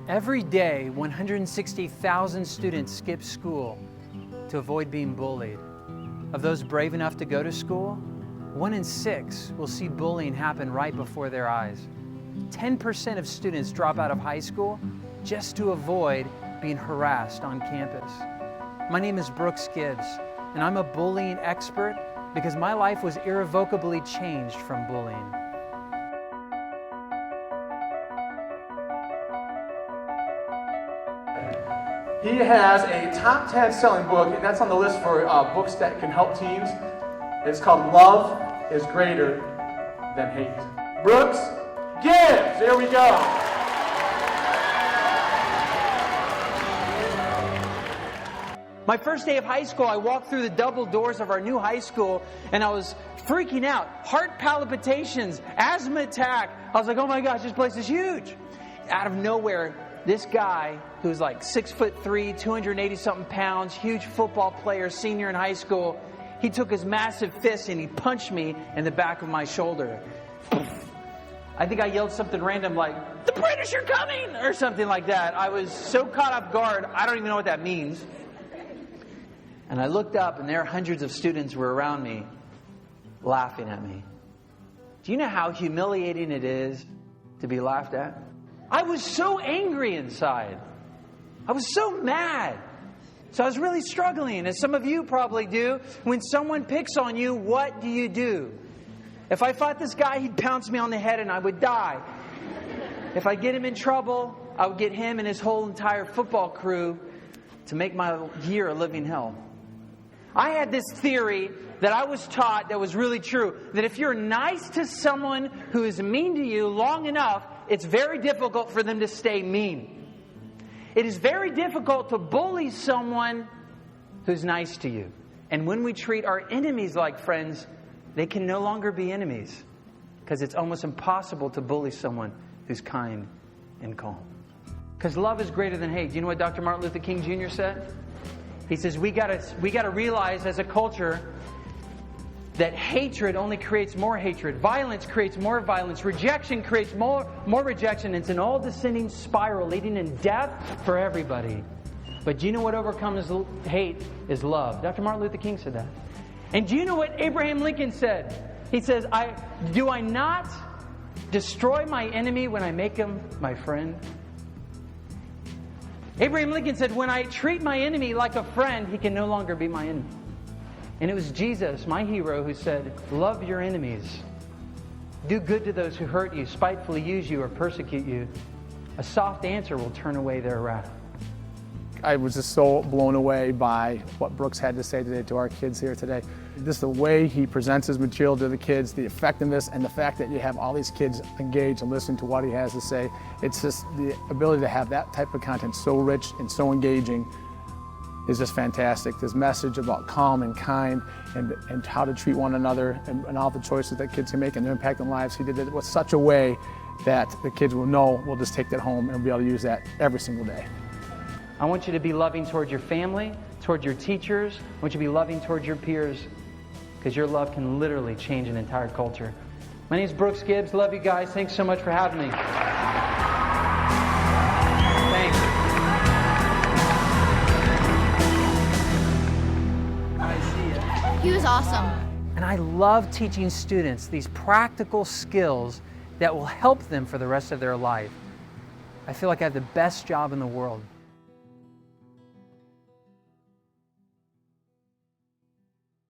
Every day, 160,000 students skip school to avoid being bullied. Of those brave enough to go to school, 1 in 6 will see bullying happen right before their eyes. 10% of students drop out of high school just to avoid being harassed on campus. My name is Gibbs, and I'm a bullying expert because my life was irrevocably changed from bullying. He has a top 10 selling book, and that's on the list for books that can help teens. It's called Love is Greater Than Hate. Brooks Gibbs, there we go. My first day of high school, I walked through the double doors of our new high school, and I was freaking out. Heart palpitations, asthma attack. I was like, oh my gosh, this place is huge. Out of nowhere, this guy who's like 6'3", 280-something pounds, huge football player, senior in high school, he took his massive fist and he punched me in the back of my shoulder. I think I yelled something random like, "The British are coming!" or something like that. I was so caught off guard, I don't even know what that means. And I looked up, and there hundreds of students were around me, laughing at me. Do you know how humiliating it is to be laughed at? I was so angry inside. I was so mad. So I was really struggling, as some of you probably do. When someone picks on you, what do you do? If I fought this guy, he'd pounce me on the head and I would die. If I get him in trouble, I would get him and his whole entire football crew to make my year a living hell. I had this theory that I was taught that was really true, that if you're nice to someone who is mean to you long enough, it's very difficult for them to stay mean. It is very difficult to bully someone who's nice to you. And when we treat our enemies like friends, they can no longer be enemies, because it's almost impossible to bully someone who's kind and calm. Because love is greater than hate. Do you know what Dr. Martin Luther King Jr. said? He says we gotta realize as a culture that hatred only creates more hatred. Violence creates more violence. Rejection creates more rejection. It's an all-descending spiral leading in death for everybody. But do you know what overcomes hate is love? Dr. Martin Luther King said that. And do you know what Abraham Lincoln said? He says, do I not destroy my enemy when I make him my friend? Abraham Lincoln said, when I treat my enemy like a friend, he can no longer be my enemy. And it was Jesus, my hero, who said, love your enemies. Do good to those who hurt you, spitefully use you, or persecute you. A soft answer will turn away their wrath. I was just so blown away by what Brooks had to say today to our kids here today. Just the way he presents his material to the kids, the effectiveness, and the fact that you have all these kids engaged and listening to what he has to say. It's just the ability to have that type of content so rich and so engaging is just fantastic. This message about calm and kind and how to treat one another and all the choices that kids can make and their impact on lives. He did it with such a way that the kids will know, we'll just take that home and be able to use that every single day. I want you to be loving towards your family, towards your teachers. I want you to be loving towards your peers, because your love can literally change an entire culture. My name is Brooks Gibbs. Love you guys. Thanks so much for having me. Thanks. He was awesome. And I love teaching students these practical skills that will help them for the rest of their life. I feel like I have the best job in the world.